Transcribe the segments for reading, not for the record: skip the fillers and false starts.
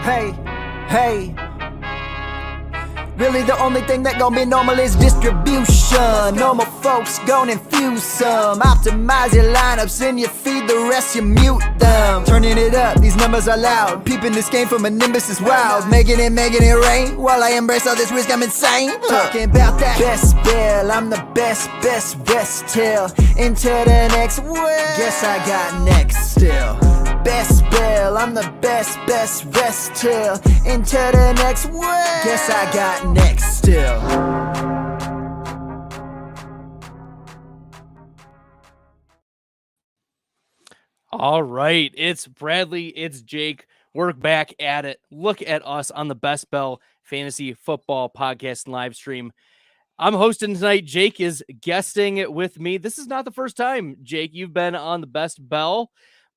Hey, hey. Really the only thing that gon' be normal is distribution. Normal folks gon' infuse some. Optimize your lineups and you feed the rest, you mute them. Turning it up, these numbers are loud. Peeping this game from a nimbus is wild. Making it rain while I embrace all this risk, I'm insane. Talking about that best bill, I'm the best rest till into the next world. Guess I got next still. Best bill, I'm the best rest till into the next world. Guess I got next still. All right, it's Bradley, it's Jake. We're back at it. Look at us on the Best Bell Fantasy Football Podcast and live stream. I'm hosting tonight. Jake is guesting with me. This is not the first time, Jake, you've been on the Best Bell.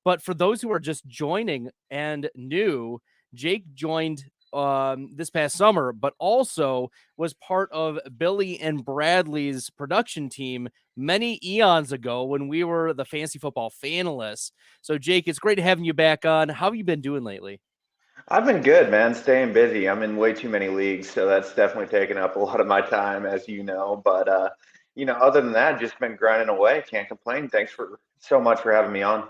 But for those who are just joining and new, Jake joined this past summer, but also was part of Billy and Bradley's production team many eons ago when we were the Fantasy Football Fanalists. So, Jake, it's great having you back on. How have you been doing lately? I've been good, man. Staying busy. I'm in way too many leagues, so that's definitely taken up a lot of my time, as you know. But, other than that, just been grinding away. Can't complain. Thanks so much for having me on.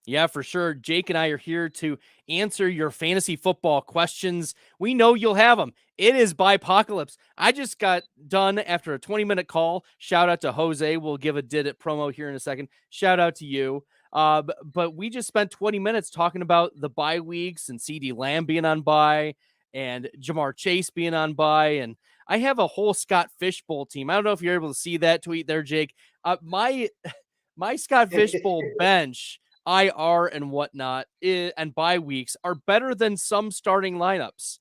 Yeah, for sure. Jake and I are here to answer your fantasy football questions. We know you'll have them. It is Bipocalypse. I just got done after a 20-minute call. Shout out to Jose. We'll give a Did It promo here in a second. Shout out to you. But we just spent 20 minutes talking about the bye weeks and CD Lamb being on bye and Jamar Chase being on bye. And I have a whole Scott Fishbowl team. I don't know if you're able to see that tweet there, Jake. My Scott Fishbowl bench, IR and whatnot, and bye weeks are better than some starting lineups.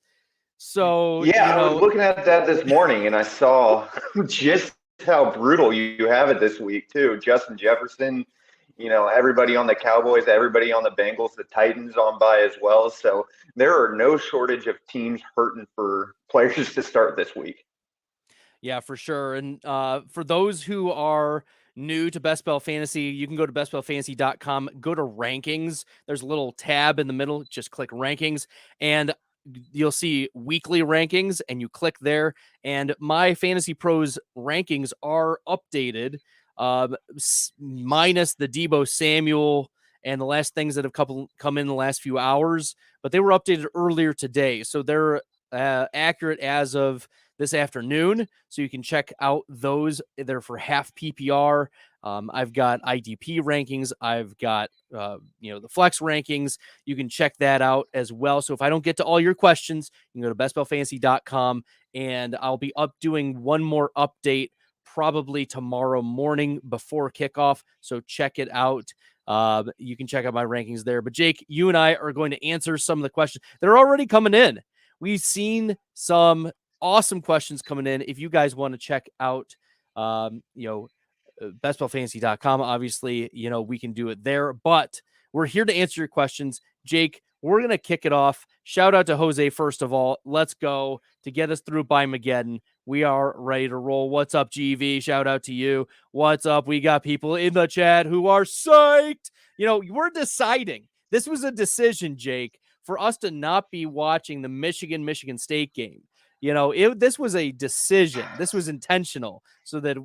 So yeah, I was looking at that this morning and I saw just how brutal you have it this week too. Justin Jefferson, everybody on the Cowboys, everybody on the Bengals, the Titans on bye as well. So there are no shortage of teams hurting for players to start this week. Yeah, for sure. And for those who are new to Best Bell Fantasy, you can go to bestbellfantasy.com, go to rankings. There's a little tab in the middle, just click rankings, and you'll see weekly rankings, and you click there. And my Fantasy Pros rankings are updated, minus the Deebo Samuel and the last things that have come in the last few hours, but they were updated earlier today. So they're accurate as of this afternoon, so you can check out those. They're for half PPR. I've got IDP rankings. I've got the flex rankings. You can check that out as well. So if I don't get to all your questions, you can go to bestbellfantasy.com, and I'll be doing one more update probably tomorrow morning before kickoff. So check it out. You can check out my rankings there. But Jake, you and I are going to answer some of the questions that are already coming in. We've seen some awesome questions coming in. If you guys want to check out, bestbellfantasy.com, obviously, we can do it there, but we're here to answer your questions. Jake, we're going to kick it off. Shout out to Jose. First of all, let's go to get us through by Mageddon. We are ready to roll. What's up, GV? Shout out to you. What's up? We got people in the chat who are psyched. We're deciding. This was a decision, Jake, for us to not be watching the Michigan State game. This was a decision. This was intentional so that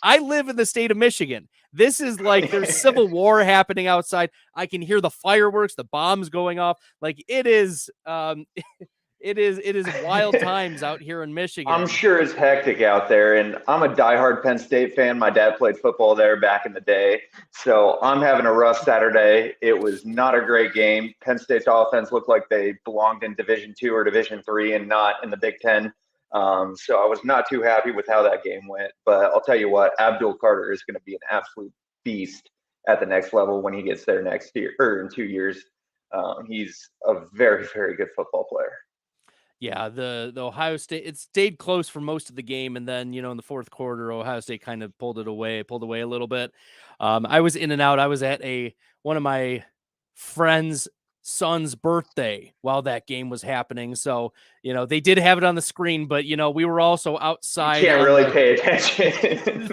I live in the state of Michigan. This is like there's civil war happening outside. I can hear the fireworks, the bombs going off. Like it is wild times out here in Michigan. I'm sure it's hectic out there, and I'm a diehard Penn State fan. My dad played football there back in the day, so I'm having a rough Saturday. It was not a great game. Penn State's offense looked like they belonged in Division II or Division III and not in the Big Ten. So I was not too happy with how that game went. But I'll tell you what, Abdul Carter is going to be an absolute beast at the next level when he gets there next year or in 2 years. He's a very, very good football player. Yeah, the Ohio State, it stayed close for most of the game, and then in the fourth quarter, Ohio State kind of pulled away a little bit. I was in and out. I was at one of my friends' son's birthday while that game was happening, so they did have it on the screen, but we were also outside. You can't really pay attention.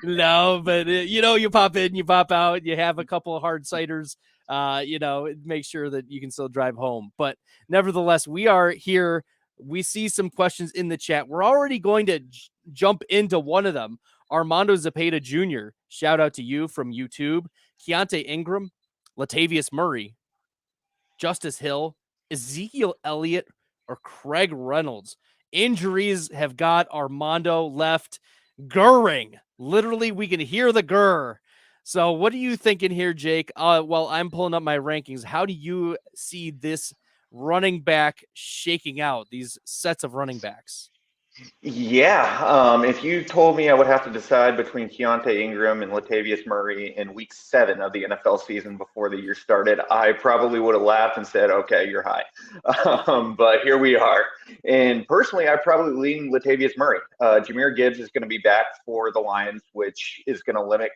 No, but you pop in, you pop out, you have a couple of hard ciders. make sure that you can still drive home. But nevertheless, we are here. We see some questions in the chat. We're already going to jump into one of them. Armando Zepeda Jr., shout out to you from YouTube. Keontae Ingram, Latavius Murray, Justice Hill, Ezekiel Elliott, or Craig Reynolds. Injuries have got Armando left gurring. Literally, we can hear the gurr. So what are you thinking here, Jake? While I'm pulling up my rankings, how do you see this running back shaking out, these sets of running backs? Yeah, if you told me I would have to decide between Keontae Ingram and Latavius Murray in week 7 of the NFL season before the year started, I probably would have laughed and said, okay, you're high. But here we are. And personally, I probably lean Latavius Murray. Jahmyr Gibbs is going to be back for the Lions, which is going to limit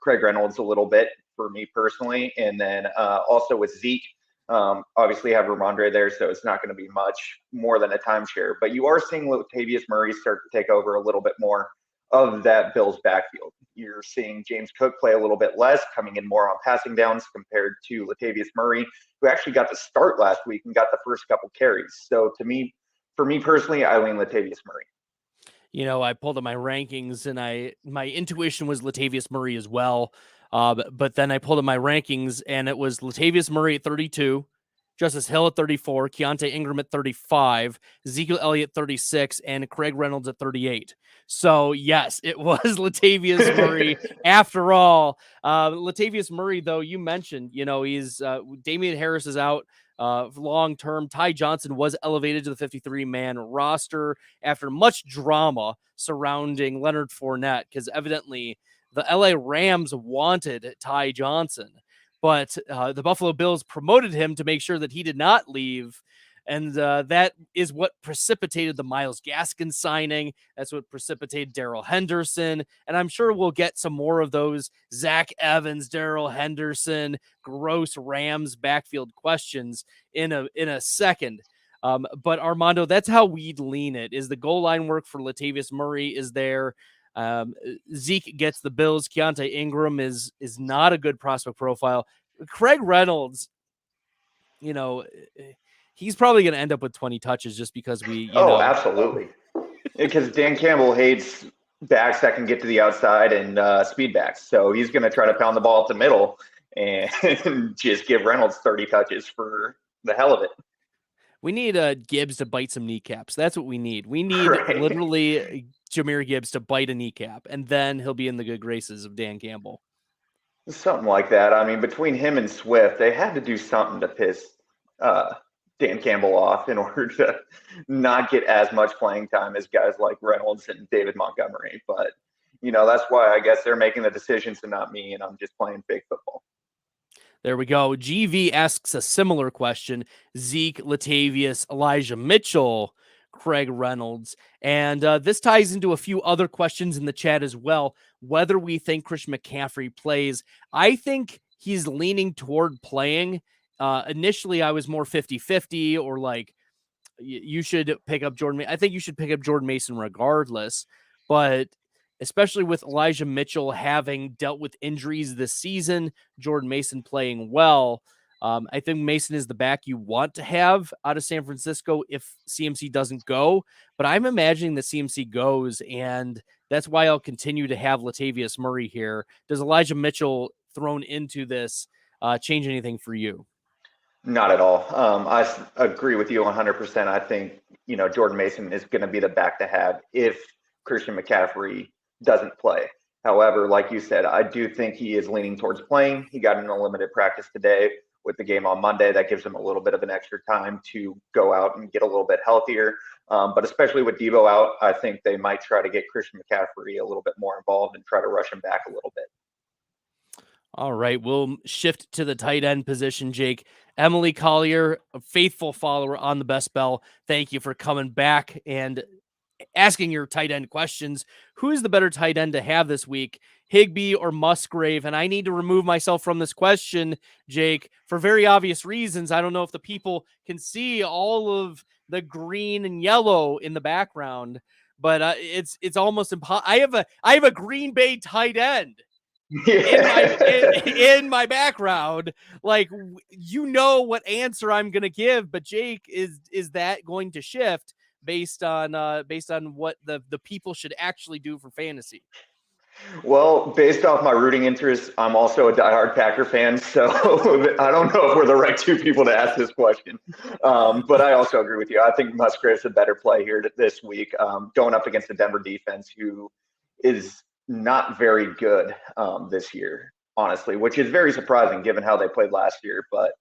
Craig Reynolds a little bit for me personally. And then also with Zeke, obviously have Ramondre there, so it's not going to be much more than a timeshare. But you are seeing Latavius Murray start to take over a little bit more of that Bills backfield. You're seeing James Cook play a little bit less, coming in more on passing downs compared to Latavius Murray, who actually got to start last week and got the first couple carries. So for me personally, I lean Latavius Murray. I pulled up my rankings, and my intuition was Latavius Murray as well. But then I pulled up my rankings, and it was Latavius Murray at 32, Justice Hill at 34, Keontae Ingram at 35, Ezekiel Elliott 36, and Craig Reynolds at 38. So, yes, it was Latavius Murray after all. Latavius Murray, though, you mentioned, he's Damian Harris is out long term. Ty Johnson was elevated to the 53-man roster after much drama surrounding Leonard Fournette, because evidently the LA Rams wanted Ty Johnson, but the Buffalo Bills promoted him to make sure that he did not leave. And that is what precipitated the Myles Gaskin signing. That's what precipitated Darrell Henderson. And I'm sure we'll get some more of those Zach Evans, Darrell Henderson, gross Rams backfield questions in a second. But Armando, that's how we'd lean it, is the goal line work for Latavius Murray is there. Zeke gets the Bills. Keontae Ingram is not a good prospect profile. Craig Reynolds, he's probably going to end up with 20 touches just because absolutely. Because Dan Campbell hates backs that can get to the outside and speed backs. So he's going to try to pound the ball up the middle and just give Reynolds 30 touches for the hell of it. We need Gibbs to bite some kneecaps. That's what we need. We need literally Jahmyr Gibbs to bite a kneecap, and then he'll be in the good graces of Dan Campbell. Something like that. I mean, between him and Swift, they had to do something to piss Dan Campbell off in order to not get as much playing time as guys like Reynolds and David Montgomery. But, that's why I guess they're making the decisions and not me, and I'm just playing fake football. There we go. GV asks a similar question. Zeke, Latavius, Elijah Mitchell, Craig Reynolds. And this ties into a few other questions in the chat as well. Whether we think Christian McCaffrey plays. I think he's leaning toward playing. Initially, I was more 50-50 or like you should pick up Jordan. I think you should pick up Jordan Mason regardless. But especially with Elijah Mitchell having dealt with injuries this season, Jordan Mason playing well, I think Mason is the back you want to have out of San Francisco if CMC doesn't go. But I'm imagining that CMC goes, and that's why I'll continue to have Latavius Murray here. Does Elijah Mitchell thrown into this change anything for you? Not at all. I agree with you 100%. I think, Jordan Mason is going to be the back to have if Christian McCaffrey doesn't play. However, like you said, I do think he is leaning towards playing. He got in a limited practice today with the game on Monday. That gives him a little bit of an extra time to go out and get a little bit healthier. But especially with Deebo out, I think they might try to get Christian McCaffrey a little bit more involved and try to rush him back a little bit. All right, we'll shift to the tight end position, Jake. Emily Collier, a faithful follower on the Best Bell. Thank you for coming back and asking your tight end questions. Who is the better tight end to have this week, Higbee or Musgrave? And I need to remove myself from this question, Jake, for very obvious reasons. I don't know if the people can see all of the green and yellow in the background, but it's almost impossible. I have a Green Bay tight end. in my background, like, you know what answer I'm going to give, but Jake, is that going to shift based on what the people should actually do for fantasy? Well, based off my rooting interest, I'm also a diehard Packer fan, so I don't know if we're the right two people to ask this question. But I also agree with you. I think Musgrave's a better play here this week, going up against the Denver defense, who is not very good this year, honestly, which is very surprising given how they played last year. But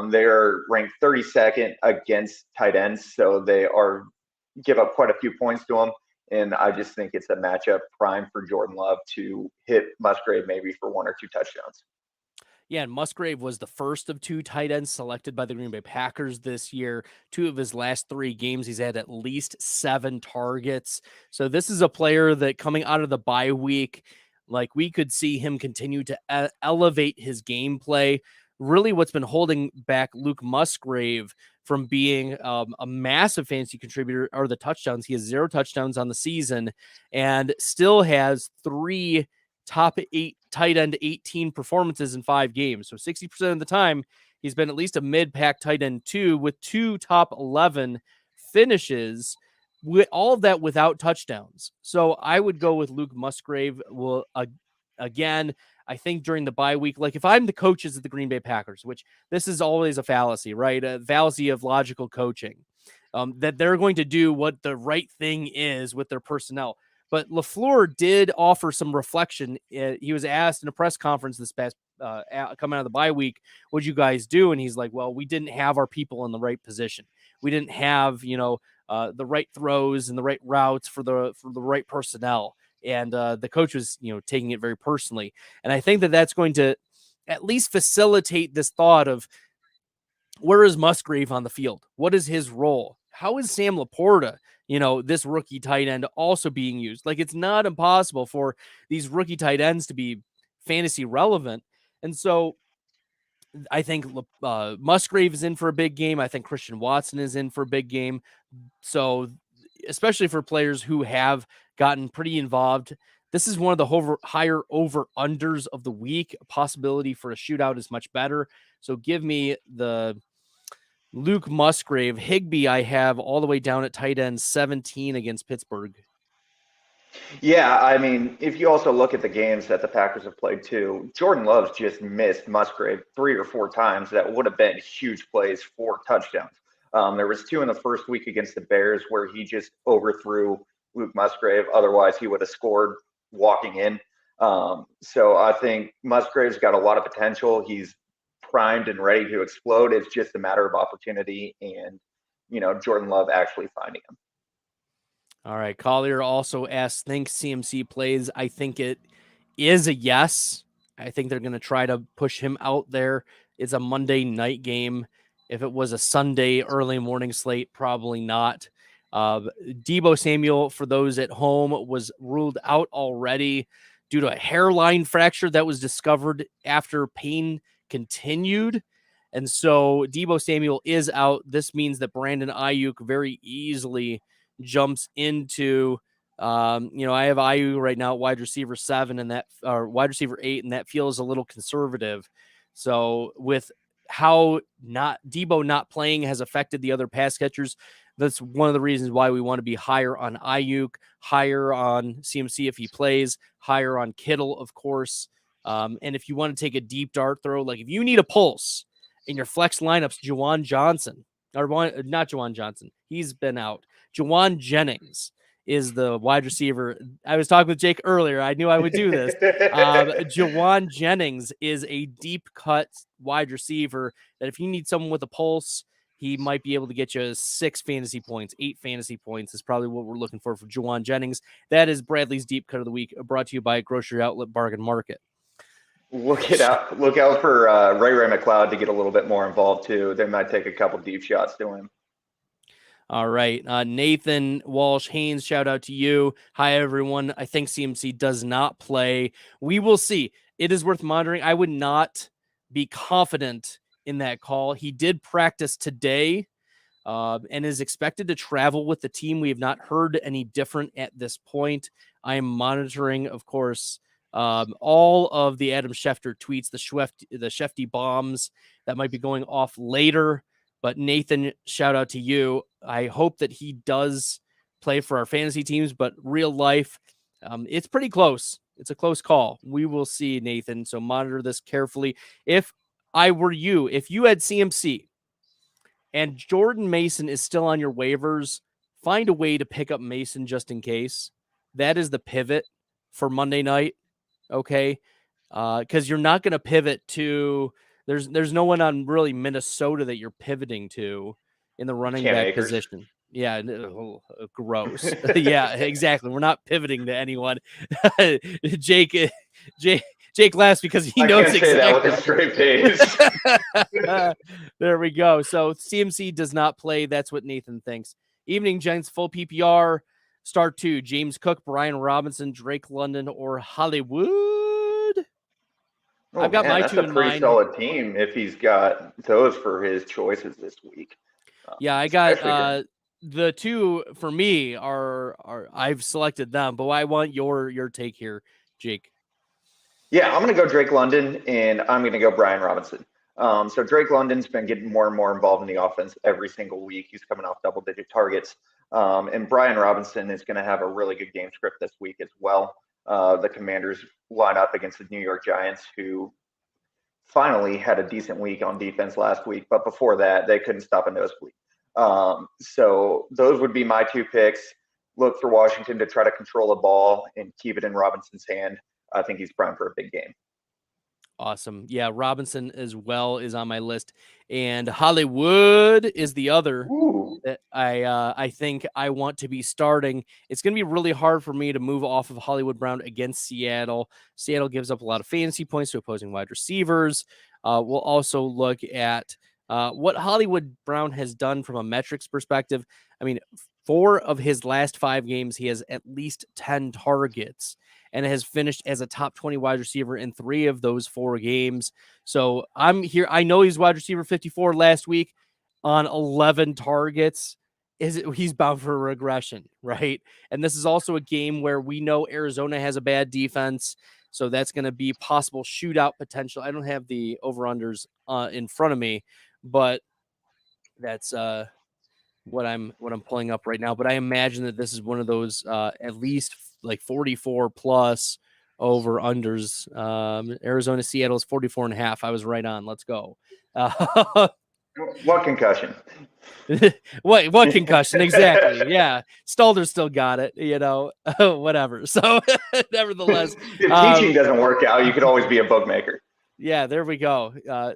they are ranked 32nd against tight ends, so they give up quite a few points to them. And I just think it's a matchup prime for Jordan Love to hit Musgrave maybe for 1 or 2 touchdowns. Yeah, and Musgrave was the first of 2 tight ends selected by the Green Bay Packers this year. 2 of his last 3 games, he's had at least 7 targets. So this is a player that, coming out of the bye week, like, we could see him continue to elevate his gameplay. Really, what's been holding back Luke Musgrave from being a massive fantasy contributor are the touchdowns. He has 0 touchdowns on the season and still has 3 top 8 tight end 18 performances in 5 games. So 60% of the time, he's been at least a mid-pack tight end 2 with 2 top 11 finishes, with all of that without touchdowns. So I would go with Luke Musgrave. Well, again, I think during the bye week, like, if I'm the coaches of the Green Bay Packers, which this is always a fallacy, right? A fallacy of logical coaching, that they're going to do what the right thing is with their personnel. But LaFleur did offer some reflection. He was asked in a press conference this past coming out of the bye week, what'd you guys do? And he's like, well, we didn't have our people in the right position. We didn't have, the right throws and the right routes for the right personnel. And the coach was, taking it very personally. And I think that that's going to at least facilitate this thought of, where is Musgrave on the field? What is his role? How is Sam Laporta, this rookie tight end, also being used? Like, it's not impossible for these rookie tight ends to be fantasy relevant. And so I think Musgrave is in for a big game. I think Christian Watson is in for a big game. So, especially for players who have gotten pretty involved, this is one of the higher over-unders of the week. A possibility for a shootout is much better. So give me the Luke Musgrave. Higbee I have all the way down at tight end 17 against Pittsburgh. Yeah, I mean, if you also look at the games that the Packers have played too, Jordan Love's just missed Musgrave 3 or 4 times that would have been huge plays for touchdowns. There was 2 in the first week against the Bears where he just overthrew Luke Musgrave. Otherwise, he would have scored walking in. So I think Musgrave's got a lot of potential. He's primed and ready to explode. It's just a matter of opportunity and, Jordan Love actually finding him. All right. Collier also asks, think CMC plays? I think it is a yes. I think they're going to try to push him out there. It's a Monday night game. If it was a Sunday early morning slate, probably not. Deebo Samuel, for those at home, was ruled out already due to a hairline fracture that was discovered after pain continued. And so Deebo Samuel is out. This means that Brandon Ayuk very easily jumps into, I have Ayuk right now at wide receiver 7 and wide receiver 8, and that feels a little conservative. So with how Deebo not playing has affected the other pass catchers, that's one of the reasons why we want to be higher on Ayuk, higher on CMC if he plays, higher on Kittle, of course. And if you want to take a deep dart throw, like if you need a pulse in your flex lineups, Juwan Johnson, not Juwan Johnson, he's been out. Juwan Jennings is the wide receiver. I was talking with Jake earlier. I knew I would do this. Juwan Jennings is a deep cut wide receiver that if you need someone with a pulse, he might be able to get you 6 fantasy points, 8 fantasy points is probably what we're looking for Juwan Jennings. That is Bradley's Deep Cut of the Week, brought to you by Grocery Outlet Bargain Market. Look out for Ray McLeod to get a little bit more involved too. They might take a couple deep shots to him. All right. Nathan Walsh Haynes, shout out to you. Hi, everyone. I think CMC does not play. We will see. It is worth monitoring. I would not be confident in that call. He did practice today and is expected to travel with the team. We have not heard any different at this point. I am monitoring, of course, All of the Adam Schefter tweets, the Shefty bombs that might be going off later. But Nathan, shout out to you. I hope that he does play for our fantasy teams, but real life, it's pretty close. It's a close call. We will see, Nathan. So monitor this carefully. If I were you, if you had CMC and Jordan Mason is still on your waivers, find a way to pick up Mason just in case. That is the pivot for Monday night. Okay. Because you're not going to pivot to there's no one on really Minnesota that you're pivoting to in the running back position. Yeah, gross. Yeah, exactly. We're not pivoting to anyone. Jake laughs because he knows exactly. Say that with a straight face. There we go. So CMC does not play. That's what Nathan thinks. Evening, gents. Full PPR. Start 2. James Cook, Brian Robinson, Drake London, or Hollywood. I've got my 2 in mind. That's a pretty solid team if he's got those for his choices this week. Yeah, I got the 2 for me are I've selected them, but I want your take here, Jake. Yeah, I'm going to go Drake London, and I'm going to go Brian Robinson. So Drake London's been getting more and more involved in the offense every single week. He's coming off double-digit targets. And Brian Robinson is going to have a really good game script this week as well. The Commanders line up against the New York Giants, who finally had a decent week on defense last week. But before that, they couldn't stop a nosebleed. So those would be my 2 picks. Look for Washington to try to control the ball and keep it in Robinson's hand. I think he's primed for a big game. Awesome. Yeah, Robinson as well is on my list, and Hollywood is the other that I think I want to be starting. It's going to be really hard for me to move off of Hollywood Brown against Seattle. Seattle gives up a lot of fantasy points to opposing wide receivers. We'll also look at what Hollywood Brown has done from a metrics perspective. I mean, 4 of his last 5 games, he has at least 10 targets and has finished as a top 20 wide receiver in 3 of those 4 games. So I'm here. I know he's wide receiver 54 last week on 11 targets. He's bound for a regression, right? And this is also a game where we know Arizona has a bad defense. So that's going to be possible shootout potential. I don't have the over-unders in front of me, but that's what I'm pulling up right now. But I imagine that this is one of those at least like 44 plus over unders. Arizona Seattle is 44.5. I was right on. Let's go. What concussion? what concussion? Exactly. Yeah. Stalder still got it, whatever. So nevertheless, if teaching doesn't work out, you could always be a bookmaker. Yeah, there we go.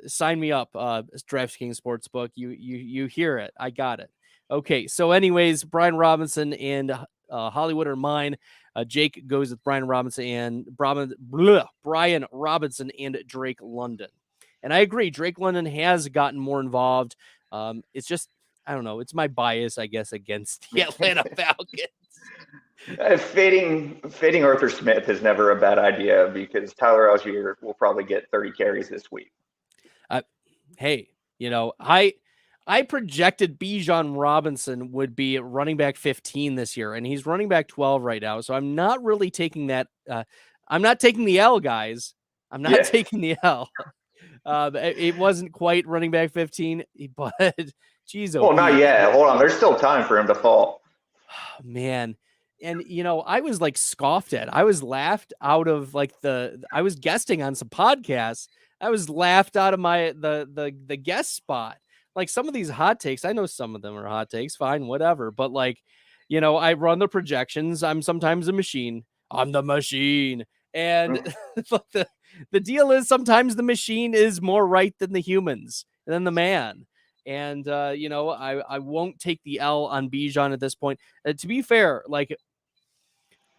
Sign me up, DraftKings Sportsbook. You hear it. I got it. Okay. So anyways, Brian Robinson and Hollywood are mine. Jake goes with Brian Robinson and Brian Robinson and Drake London. And I agree. Drake London has gotten more involved. It's just, I don't know. It's my bias, I guess, against the Atlanta Falcons. Fading Arthur Smith is never a bad idea because Tyler Algier will probably get 30 carries this week. Hey, I projected Bijan Robinson would be running back 15 this year, and he's running back 12 right now. So I'm not really taking that. I'm not taking the L, guys. I'm not taking the L. It wasn't quite running back 15, but geez. Well, not yet. Hold on. There's still time for him to fall. Man. And, I was like scoffed at. I was laughed out of I was guesting on some podcasts. I was laughed out of the guest spot. Like some of these hot takes, I know some of them are hot takes, fine, whatever. But I run the projections. I'm sometimes a machine. I'm the machine. And the deal is sometimes the machine is more right than the humans, than the man. And, I won't take the L on Bijan at this point. To be fair,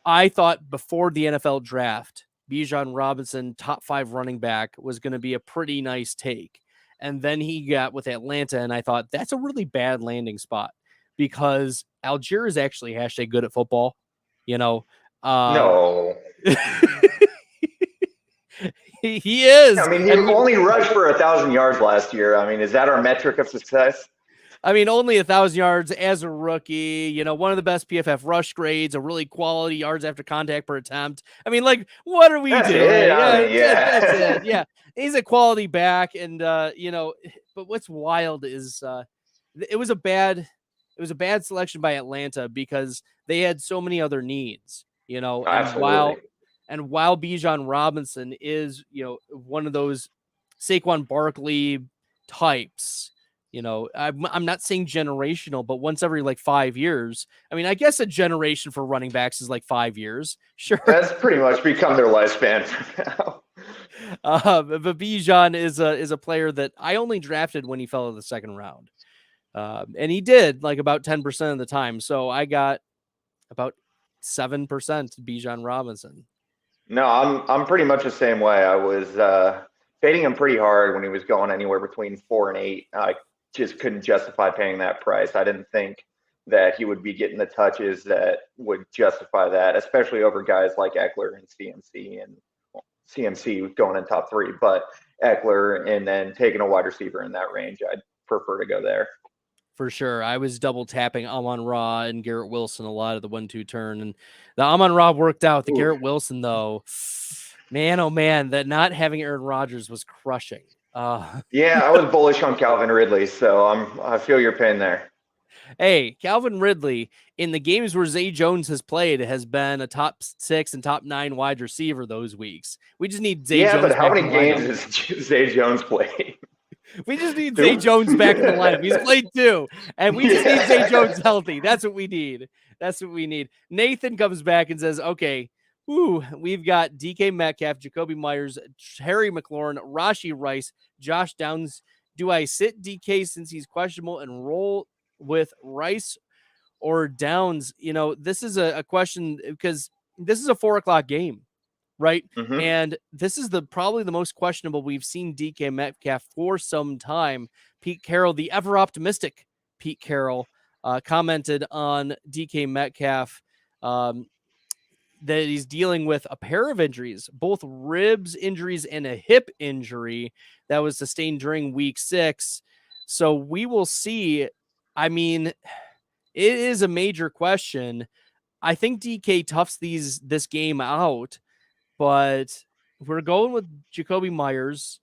I thought before the NFL draft, Bijan Robinson, top 5 running back, was going to be a pretty nice take. And then he got with Atlanta, and I thought that's a really bad landing spot because Algier is actually #good at football. No. He is. I mean, he only rushed for 1,000 yards last year. I mean, is that our metric of success? I mean, only 1,000 yards as a rookie, one of the best PFF rush grades, a really quality yards after contact per attempt. I mean, like, what are we That's doing? it. I Yeah, mean, yeah. that's it. Yeah. He's a quality back. And, but what's wild is it was a bad selection by Atlanta because they had so many other needs, Absolutely. and while Bijan Robinson is, one of those Saquon Barkley types, I'm not saying generational, but once every like 5 years. I mean, I guess a generation for running backs is like 5 years. Sure. That's pretty much become their lifespan for now. But Bijan is a player that I only drafted when he fell in the second round. And he did like about 10% of the time. So I got about 7% Bijan Robinson. No, I'm pretty much the same way. I was fading him pretty hard when he was going anywhere between 4 and 8. I just couldn't justify paying that price. I didn't think that he would be getting the touches that would justify that, especially over guys like Eckler and CMC, and CMC going in top 3, but Eckler and then taking a wide receiver in that range, I'd prefer to go there. For sure. I was double tapping Amon-Ra and Garrett Wilson a lot of the 1-2 turn, and the Amon-Ra worked out. The Garrett Wilson, though, man, oh man, that not having Aaron Rodgers was crushing. Yeah, I was bullish on Calvin Ridley, so I feel your pain there. Hey, Calvin Ridley, in the games where Zay Jones has played, has been a top 6 and top 9 wide receiver those weeks. We just need Zay Jones. Yeah, but how many games has Zay Jones played? We just need Zay Jones back in the lineup. He's played 2, and we just need Zay Jones healthy. That's what we need. Nathan comes back and says, okay, we've got DK Metcalf, Jacoby Myers, Harry McLaurin, Rashee Rice, Josh Downs. Do I sit DK since he's questionable and roll with Rice or Downs? This is a question because this is a 4:00 game. Right. Mm-hmm. And this is probably the most questionable we've seen DK Metcalf for some time. Pete Carroll, the ever optimistic Pete Carroll, commented on DK Metcalf that he's dealing with a pair of injuries, both ribs injuries and a hip injury that was sustained during week 6. So we will see. I mean, it is a major question. I think DK toughs this game out. But we're going with Jacoby Myers.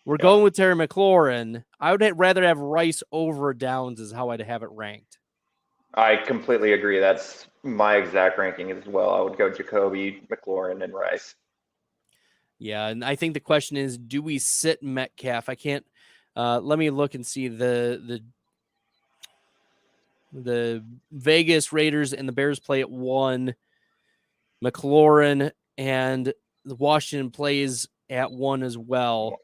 We're going with Terry McLaurin. I would rather have Rice over Downs is how I'd have it ranked. I completely agree. That's my exact ranking as well. I would go Jacoby, McLaurin, and Rice. Yeah, and I think the question is, do we sit Metcalf? I can't. Let me look and see the Vegas Raiders and the Bears play at 1. McLaurin and the Washington plays at 1 as well.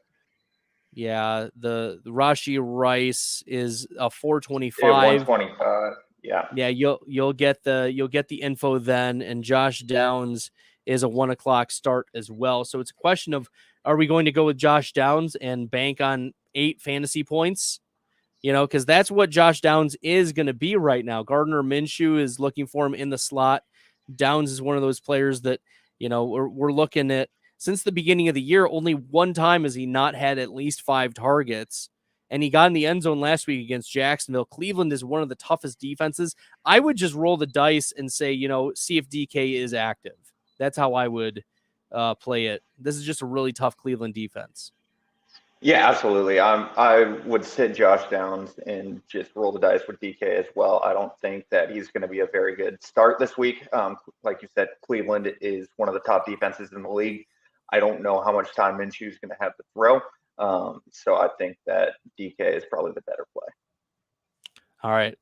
Yeah, the Rashee Rice is a 425. Yeah, 125. Yeah. Yeah, you'll get the info then, and Josh Downs is a 1:00 start as well. So it's a question of, are we going to go with Josh Downs and bank on 8 fantasy points? Because that's what Josh Downs is going to be right now. Gardner Minshew is looking for him in the slot. Downs is one of those players that, we're looking at since the beginning of the year. Only one time has he not had at least 5 targets, and he got in the end zone last week against Jacksonville. Cleveland is one of the toughest defenses. I would just roll the dice and say, see if DK is active. That's how I would play it. This is just a really tough Cleveland defense. Yeah, absolutely. I would sit Josh Downs and just roll the dice with DK as well. I don't think that he's going to be a very good start this week. Like you said, Cleveland is one of the top defenses in the league. I don't know how much time Minshew is going to have to throw. So I think that DK is probably the better play. All right.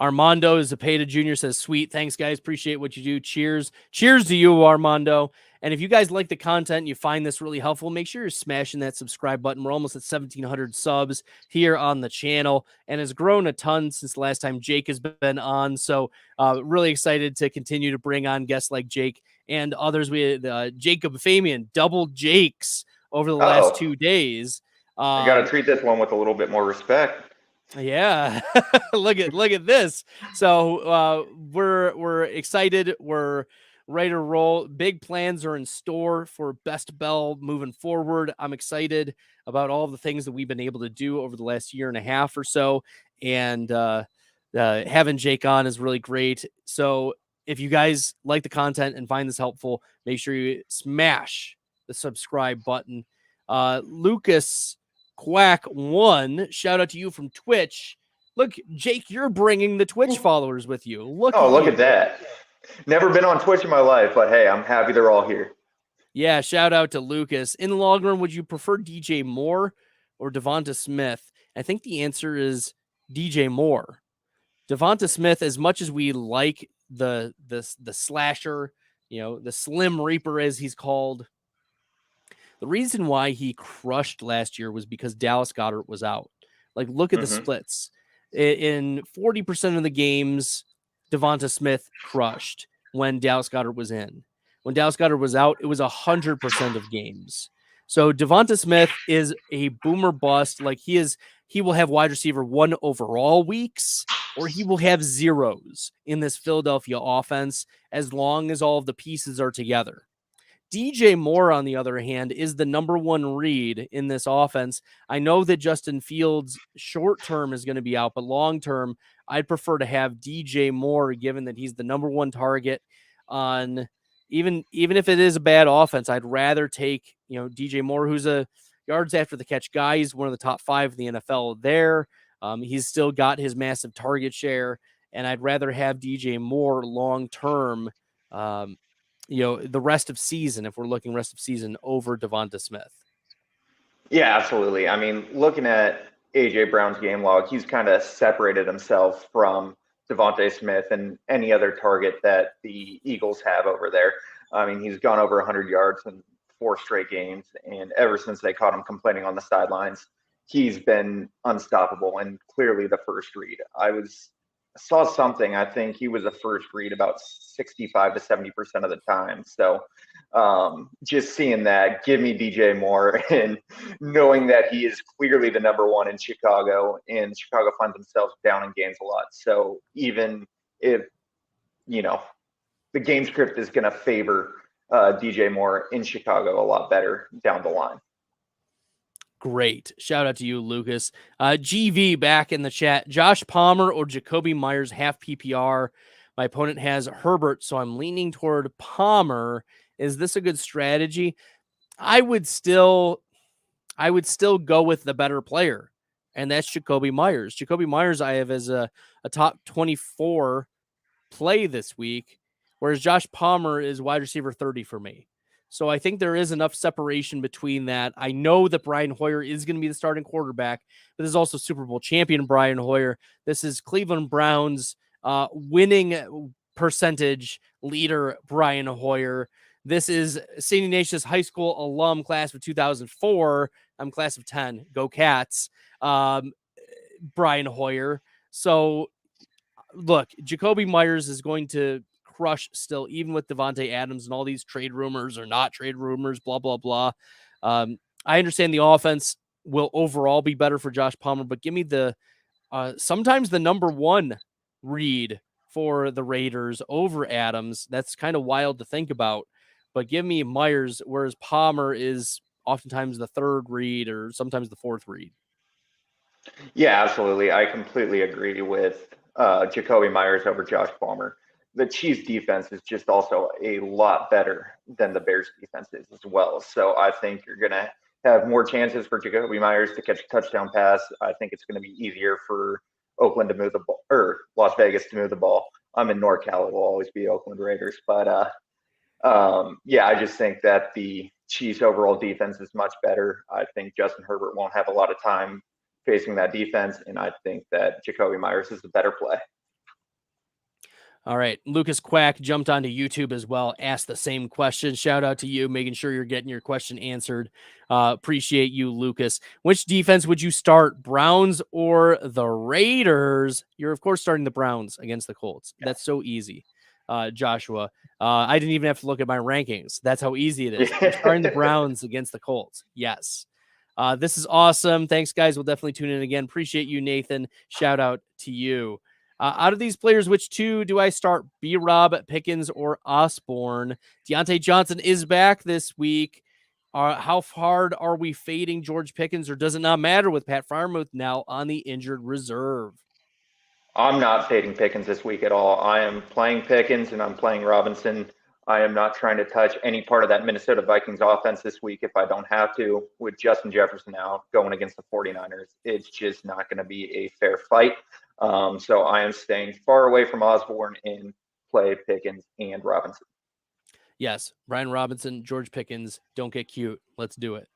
Armando Zapata Jr. says, sweet. Thanks, guys. Appreciate what you do. Cheers. Cheers to you, Armando. And if you guys like the content and you find this really helpful, make sure you're smashing that subscribe button. We're almost at 1,700 subs here on the channel, and has grown a ton since the last time Jake has been on. So really excited to continue to bring on guests like Jake and others. We had Jacob Famian, double Jakes over the last 2 days. I got to treat this one with a little bit more respect. Yeah, look at this. So we're excited. We're ready to roll. Big plans are in store for Best Bell moving forward. I'm excited about all the things that we've been able to do over the last year and a half or so. And having Jake on is really great. So if you guys like the content and find this helpful, make sure you smash the subscribe button. Lucas Quack 1, shout out to you from Twitch. Look, Jake, you're bringing the Twitch followers with you. Look at that. Never been on Twitch in my life, but hey, I'm happy they're all here. Yeah, shout out to Lucas. In the long run, would you prefer DJ Moore or Devonta Smith? I think the answer is DJ Moore. Devonta Smith, as much as we like the slasher, the Slim Reaper as he's called, the reason why he crushed last year was because Dallas Goedert was out. Like, look at the splits. In 40% of the games, Devonta Smith crushed when Dallas Goedert was in. When Dallas Goedert was out, it was 100% of games. So Devonta Smith is a boomer bust. Like, he will have wide receiver 1 overall weeks, or he will have zeros in this Philadelphia offense as long as all of the pieces are together. DJ Moore, on the other hand, is the number 1 read in this offense. I know that Justin Fields short term is going to be out, but long term, I'd prefer to have DJ Moore, given that he's the number 1 target on even if it is a bad offense. I'd rather take, DJ Moore, who's a yards after the catch guy. He's one of the top 5 in the NFL there. He's still got his massive target share, and I'd rather have DJ Moore long term. The rest of season, if we're looking rest of season, over Devonta Smith. Yeah, absolutely. I mean, looking at A.J. Brown's game log, he's kind of separated himself from Devonta Smith and any other target that the Eagles have over there. I mean, he's gone over 100 yards in 4 straight games, and ever since they caught him complaining on the sidelines, he's been unstoppable and clearly the first read. I saw something. I think he was a first read about 65 to 70% of the time. So just seeing that, give me DJ Moore, and knowing that he is clearly the number 1 in Chicago, and Chicago finds themselves down in games a lot. So even if, the game script is going to favor DJ Moore in Chicago a lot better down the line. Great. Shout out to you, Lucas. GV back in the chat. Josh Palmer or Jacoby Myers, half PPR. My opponent has Herbert, so I'm leaning toward Palmer. Is this a good strategy? I would still go with the better player, and that's Jacoby Myers. Jacoby Myers I have as a top 24 play this week, whereas Josh Palmer is wide receiver 30 for me. So I think there is enough separation between that. I know that Brian Hoyer is going to be the starting quarterback, but this is also Super Bowl champion Brian Hoyer. This is Cleveland Browns winning percentage leader Brian Hoyer. This is St. Ignatius High School alum, class of 2004. I'm class of 10. Go Cats. Brian Hoyer. So look, Jacoby Myers is going to crush still, even with Devontae Adams and all these trade rumors or not trade rumors, blah, blah, blah. I understand the offense will overall be better for Josh Palmer, but give me the sometimes the number 1 read for the Raiders over Adams. That's kind of wild to think about, but give me Myers, whereas Palmer is oftentimes the 3rd read or sometimes the 4th read. Yeah, absolutely. I completely agree with Jacoby Myers over Josh Palmer. The Chiefs defense is just also a lot better than the Bears defense is as well. So I think you're going to have more chances for Jacoby Myers to catch a touchdown pass. I think it's going to be easier for Oakland to move the ball, or Las Vegas to move the ball. I'm in NorCal. It will always be Oakland Raiders. But I just think that the Chiefs overall defense is much better. I think Justin Herbert won't have a lot of time facing that defense. And I think that Jacoby Myers is the better play. All right. Lucas Quack jumped onto YouTube as well, asked the same question. Shout out to you, making sure you're getting your question answered. Appreciate you, Lucas. Which defense would you start, Browns or the Raiders? You're, of course, starting the Browns against the Colts. That's so easy, Joshua. I didn't even have to look at my rankings. That's how easy it is. You're starting the Browns against the Colts. Yes. This is awesome. Thanks, guys. We'll definitely tune in again. Appreciate you, Nathan. Shout out to you. Out of these players, which two do I start? B-Rob, Pickens, or Osborne? Deontay Johnson is back this week. How hard are we fading George Pickens, or does it not matter with Pat Freiermuth now on the injured reserve? I'm not fading Pickens this week at all. I am playing Pickens and I'm playing Robinson. I am not trying to touch any part of that Minnesota Vikings offense this week if I don't have to. With Justin Jefferson out going against the 49ers, it's just not going to be a fair fight. So I am staying far away from Osborne and play Pickens and Robinson. Yes, Brian Robinson, George Pickens, don't get cute. Let's do it.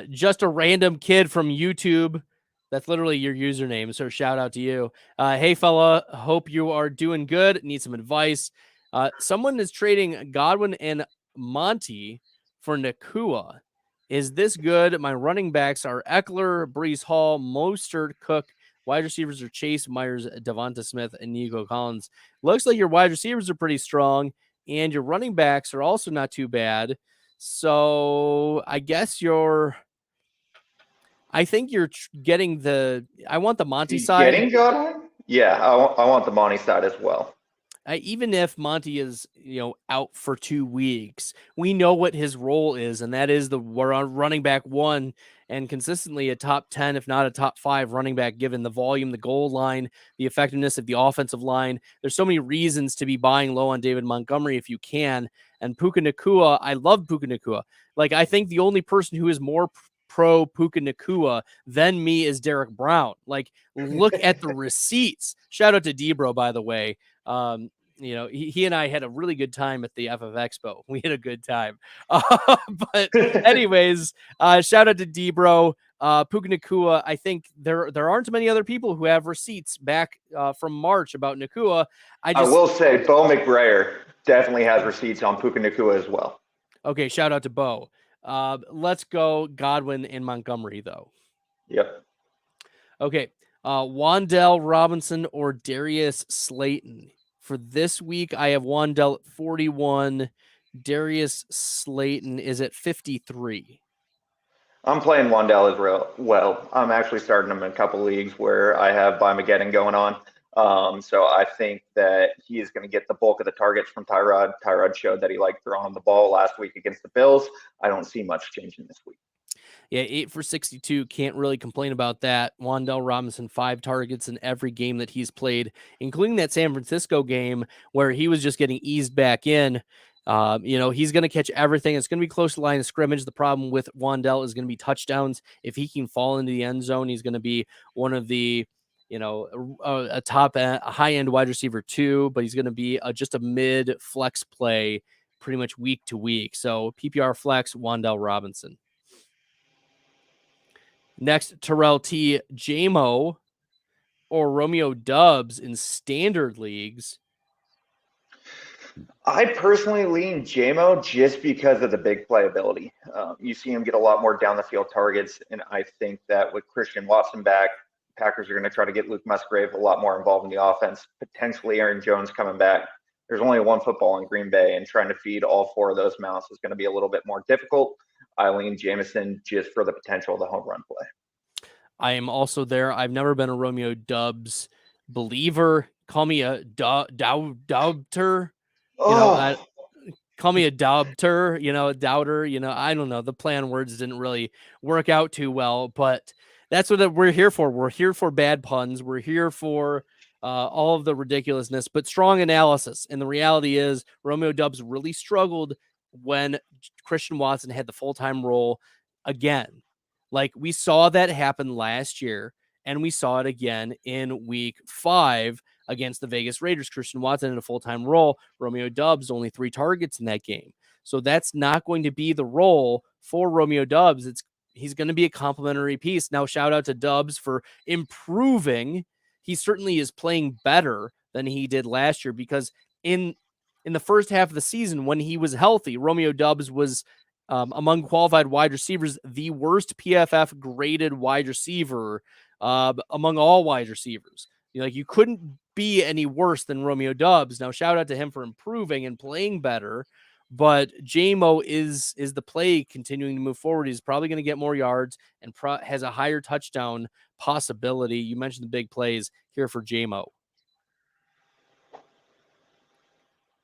Just a random kid from YouTube. That's literally your username, so shout out to you. Hey, fella, hope you are doing good. Need some advice. Someone is trading Godwin and Monty for Nakua. Is this good? My running backs are Eckler, Brees Hall, Mostert, Cook. Wide receivers are Chase, Myers, Devonta Smith, and Nico Collins. Looks like your wide receivers are pretty strong, and your running backs are also not too bad. So I guess I think you're getting I want the Monty side. Getting Godwin? Yeah, I want the Monty side as well. Even if Monty is, out for 2 weeks, we know what his role is, and that is we're on running back 1 and consistently a top 10, if not a top 5 running back, given the volume, the goal line, the effectiveness of the offensive line. There's so many reasons to be buying low on David Montgomery if you can. And Puka Nacua, I love Puka Nacua. Like, I think the only person who is more pro Puka Nacua than me is Derek Brown. Like, look at the receipts. Shout out to Debro, by the way. He and I had a really good time at the FF Expo. We had a good time. But anyways, shout out to Debro. Puka Nacua, I think there aren't many other people who have receipts back from March about Nacua. I will say Bo McBrayer definitely has receipts on Puka Nacua as well. Okay, shout out to Bo. Let's go Godwin and Montgomery, though. Yep. Okay. Wan'Dale Robinson or Darius Slayton. For this week, I have Wan'Dale at 41. Darius Slayton is at 53. I'm playing Wan'Dale as well. I'm actually starting him in a couple leagues where I have Bymageddon going on. So I think that he is going to get the bulk of the targets from Tyrod. Tyrod showed that he liked throwing the ball last week against the Bills. I don't see much changing this week. Yeah, 8 for 62. Can't really complain about that. Wan'Dale Robinson, 5 targets in every game that he's played, including that San Francisco game where he was just getting eased back in. He's going to catch everything. It's going to be close to the line of scrimmage. The problem with Wan'Dale is going to be touchdowns. If he can fall into the end zone, he's going to be one of the, a top high-end wide receiver too, but he's going to be just a mid flex play pretty much week to week. So PPR flex, Wan'Dale Robinson. Next, Terrell T. JMO or Romeo Dubs in standard leagues. I personally lean JMO just because of the big playability. You see him get a lot more down the field targets, and I think that with Christian Watson back, Packers are going to try to get Luke Musgrave a lot more involved in the offense. Potentially Aaron Jones coming back. There's only one football in Green Bay, and trying to feed all 4 of those mouths is going to be a little bit more difficult. I lean Jameson just for the potential of the home run play. I am also there. I've never been a Romeo Dubs believer. Call me a doubter. Call me a doubter, a doubter. I don't know. The play on words didn't really work out too well, but that's what we're here for. We're here for bad puns. We're here for all of the ridiculousness, but strong analysis. And the reality is Romeo Dubs really struggled when Christian Watson had the full-time role again. Like, we saw that happen last year, and we saw it again in week 5 against the Vegas Raiders. Christian Watson in a full-time role. Romeo Dubs only 3 targets in that game. So that's not going to be the role for Romeo Dubs. He's going to be a complimentary piece. Now, shout out to Dubs for improving. He certainly is playing better than he did last year, because in the first half of the season, when he was healthy, Romeo Dubs was among qualified wide receivers, the worst PFF graded wide receiver among all wide receivers. You couldn't be any worse than Romeo Dubs. Now, shout out to him for improving and playing better, but JMO is the play continuing to move forward. He's probably going to get more yards and has a higher touchdown possibility. You mentioned the big plays here for JMO.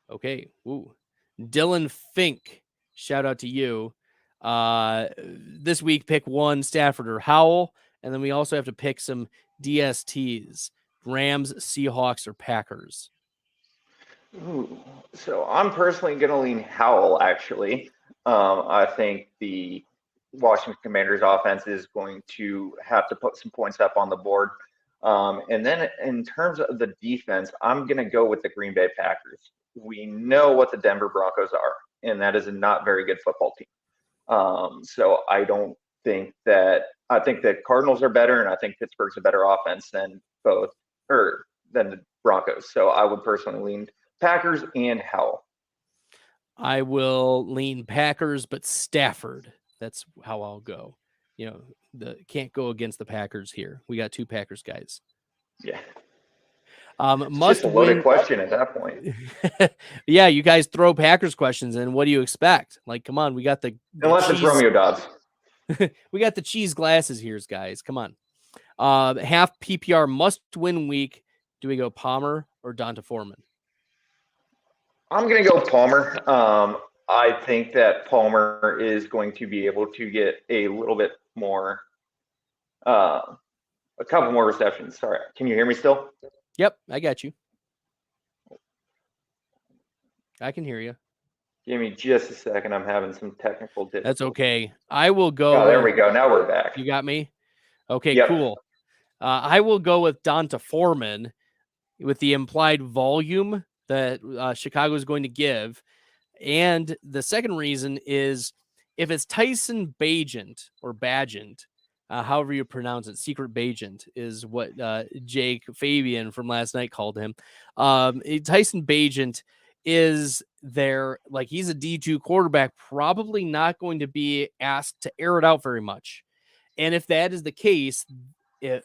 Okay. Ooh. Dylan Fink. Shout out to you. This week, pick one, Stafford or Howell. And then we also have to pick some DSTs, Rams, Seahawks, or Packers. Ooh. So I'm personally going to lean Howell, actually. I think the Washington Commanders offense is going to have to put some points up on the board. And then in terms of the defense, I'm going to go with the Green Bay Packers. We know what the Denver Broncos are, and that is a not very good football team. So I don't think that I think that Cardinals are better, and I think Pittsburgh's a better offense than than the Broncos. So I would personally lean Packers and Howell. I will lean Packers, but Stafford. That's how I'll go. Can't go against the Packers here. We got two Packers guys. Yeah. It's just a loaded question at that point. Yeah, you guys throw Packers questions in. What do you expect? Like, come on, we got the unless it's Romeo Dobbs. We got the cheese glasses here, guys. Come on. Half PPR must-win week. Do we go Palmer or Donta Foreman? I'm going to go Palmer. I think that Palmer is going to be able to get a little bit more, a couple more receptions. Sorry, can you hear me still? Yep, I got you. I can hear you. Give me just a second. I'm having some technical difficulties. That's okay. I will go. Oh, there we go. Now we're back. You got me? Okay, Yep. Cool. I will go with Donta Foreman with the implied volume that Chicago is going to give. And the second reason is if it's Tyson Bagent or Bagent, however you pronounce it, Secret Bagent is what Jake Fabian from last night called him. Tyson Bagent is there, like he's a D2 quarterback, probably not going to be asked to air it out very much. And if that is the case,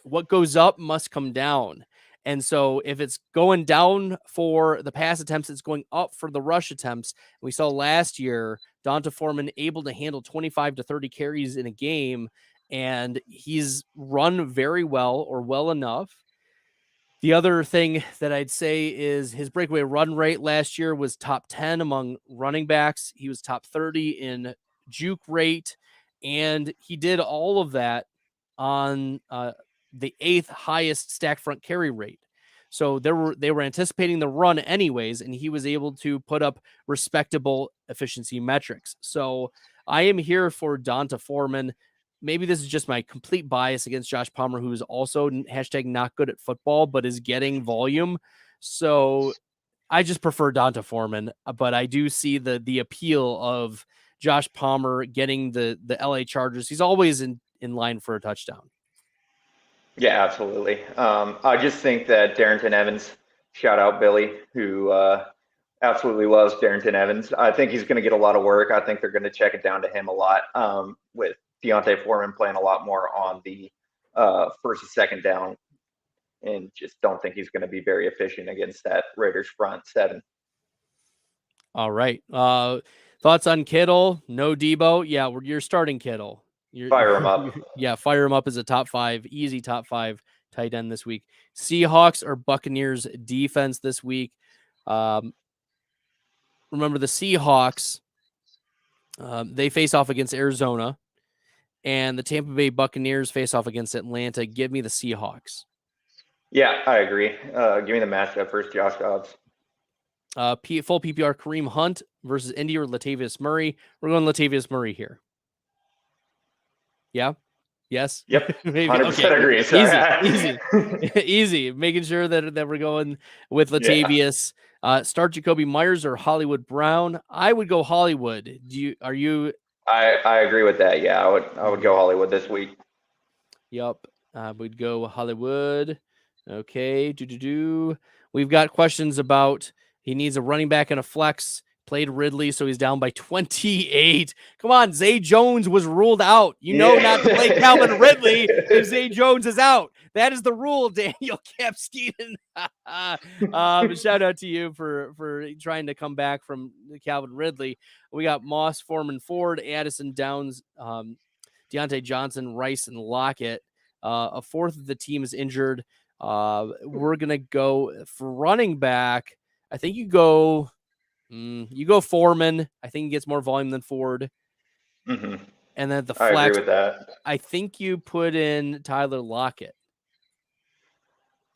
what goes up must come down. And so if it's going down for the pass attempts, it's going up for the rush attempts. We saw last year, Donta Foreman able to handle 25 to 30 carries in a game, and he's run very well or well enough. The other thing that I'd say is his breakaway run rate last year was top 10 among running backs. He was top 30 in juke rate, and he did all of that on the 8th highest stack front carry rate. So they were anticipating the run anyways, and he was able to put up respectable efficiency metrics. So I am here for Donta Foreman. Maybe this is just my complete bias against Josh Palmer, who is also hashtag not good at football, but is getting volume. So I just prefer Donta Foreman, but I do see the appeal of Josh Palmer getting the LA Chargers. He's always in line for a touchdown. Yeah, absolutely. I just think that Darrington Evans, shout out Billy, who absolutely loves Darrington Evans. I think he's going to get a lot of work. I think they're going to check it down to him a lot with Deontay Foreman playing a lot more on the first and second down, and just don't think he's going to be very efficient against that Raiders front seven. All right. Thoughts on Kittle? No Debo? Yeah, you're starting Kittle. Fire him up. Yeah, fire him up as a top 5, easy top 5 tight end this week. Seahawks or Buccaneers defense this week. Remember the Seahawks, they face off against Arizona, and the Tampa Bay Buccaneers face off against Atlanta. Give me the Seahawks. Yeah, I agree. Give me the matchup first, Josh Dobbs. Full PPR, Kareem Hunt versus Indy or Latavius Murray. We're going Latavius Murray here. Yeah. Yes. Yep. 100% Okay. agree. Easy. Easy. Making sure that we're going with Latavius. Yeah. Start Jacoby Myers or Hollywood Brown. I would go Hollywood. I agree with that. Yeah, I would go Hollywood this week. Yep. We'd go Hollywood. Okay. We've got questions about he needs a running back and a flex. Played Ridley, so he's down by 28. Come on, Zay Jones was ruled out. Not to play Calvin Ridley if Zay Jones is out. That is the rule, Daniel Capskeeden. Shout out to you for trying to come back from Calvin Ridley. We got Moss, Foreman, Ford, Addison, Downs, Deontay Johnson, Rice, and Lockett. A fourth of the team is injured. We're going to go for running back. I think you go You go Foreman. I think he gets more volume than Ford. Mm-hmm. And then the I flex, agree with that. I think you put in Tyler Lockett.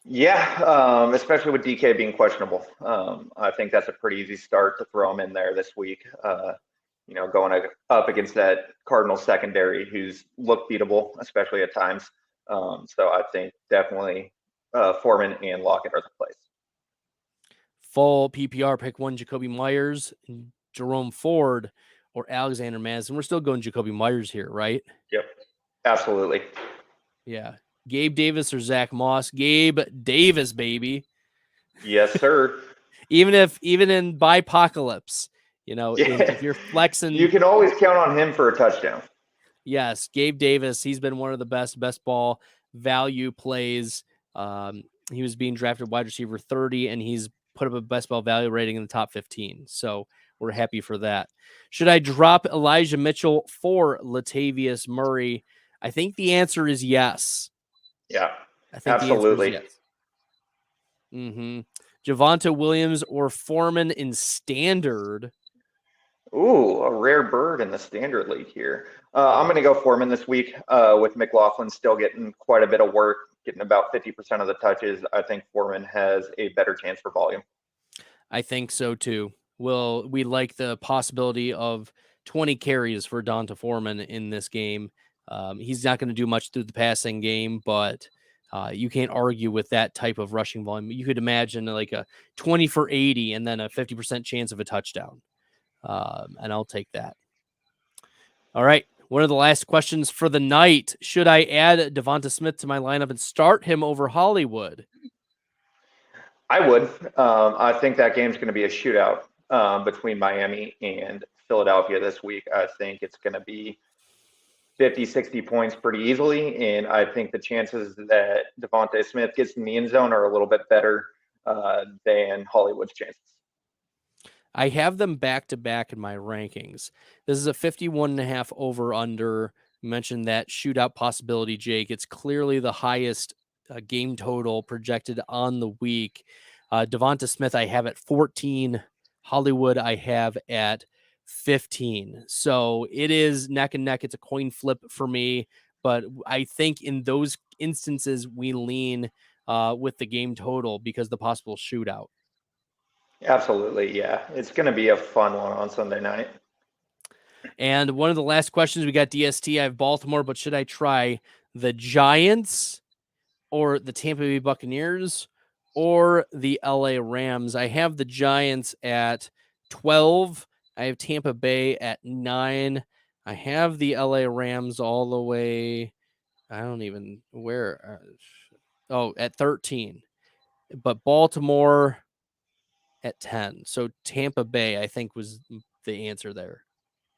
Yeah, especially with DK being questionable. I think that's a pretty easy start to throw him in there this week. Going up against that Cardinals secondary who's looked beatable, especially at times. So I think definitely Foreman and Lockett are the plays. Full PPR, pick one, Jacoby Myers, Jerome Ford, or Alexander Madison. We're still going Jacoby Myers here, right? Yep, absolutely. Yeah. Gabe Davis or Zach Moss? Gabe Davis, baby. Yes, sir. Even in Bipocalypse, if you're flexing, you can always count on him for a touchdown. Yes, Gabe Davis. He's been one of the best ball value plays. He was being drafted wide receiver 30, and he's put up a best ball value rating in the top 15. So we're happy for that. Should I drop Elijah Mitchell for Latavius Murray? I think the answer is yes. Yeah, I think absolutely. The answer is yes. Mm-hmm. Javonte Williams or Foreman in standard? Ooh, a rare bird in the standard league here. I'm going to go Foreman this week with McLaughlin still getting quite a bit of work, getting about 50% of the touches. I think Foreman has a better chance for volume. I think so too. We like the possibility of 20 carries for Donta Foreman in this game. He's not going to do much through the passing game, but you can't argue with that type of rushing volume. You could imagine like a 20 for 80 and then a 50% chance of a touchdown. And I'll take that. All right. One of the last questions for the night. Should I add Devonta Smith to my lineup and start him over Hollywood? I would. I think that game's going to be a shootout between Miami and Philadelphia this week. I think it's going to be 50, 60 points pretty easily. And I think the chances that Devonta Smith gets in the end zone are a little bit better than Hollywood's chances. I have them back to back in my rankings. This is a 51.5 over under. You mentioned that shootout possibility, Jake. It's clearly the highest game total projected on the week. Devonta Smith, I have at 14. Hollywood, I have at 15. So it is neck and neck. It's a coin flip for me. But I think in those instances, we lean with the game total because the possible shootout. Absolutely, yeah. It's going to be a fun one on Sunday night. And one of the last questions, we got DST. I have Baltimore, but should I try the Giants or the Tampa Bay Buccaneers or the LA Rams? I have the Giants at 12. I have Tampa Bay at 9. I have the LA Rams all the way. I don't even where. At 13. But Baltimore at 10. So Tampa Bay, I think, was the answer there.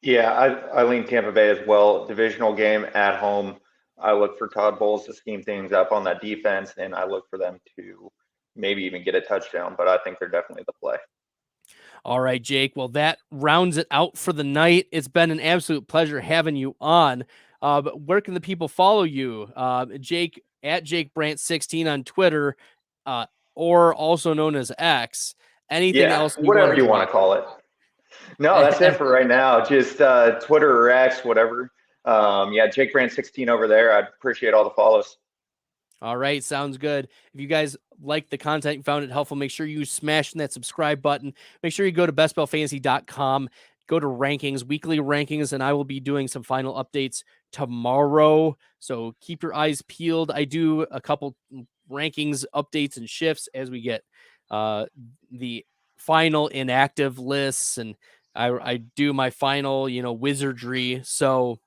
Yeah, I lean Tampa Bay as well. Divisional game at home. I look for Todd Bowles to scheme things up on that defense, and I look for them to maybe even get a touchdown, but I think they're definitely the play. All right, Jake. Well, that rounds it out for the night. It's been an absolute pleasure having you on. But where can the people follow you? Jake, at Jake Brandt 16 on Twitter, or also known as X. Anything else? Whatever you want to call it. No, that's it for right now. Just Twitter or X, whatever. Jake Brandt 16 over there. I'd appreciate all the follows. All right, sounds good. If you guys like the content and found it helpful, make sure you smash that subscribe button. Make sure you go to bestballfantasy.com, go to rankings, weekly rankings, and I will be doing some final updates tomorrow. So keep your eyes peeled. I do a couple rankings, updates, and shifts as we get the final inactive lists, and I do my final, wizardry. So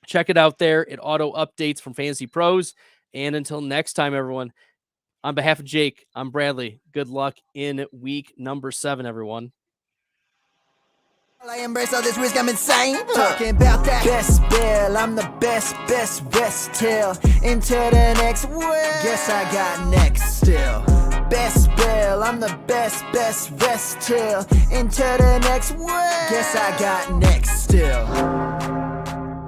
check it out there. It auto updates from Fantasy Pros. And until next time, everyone, on behalf of Jake, I'm Bradley. Good luck in week number 7, everyone. I embrace all this risk, I'm insane. Talking about that best bill, I'm the best till into the next world. Guess I got next still. Best bill, I'm the best till into the next world. Guess I got next still.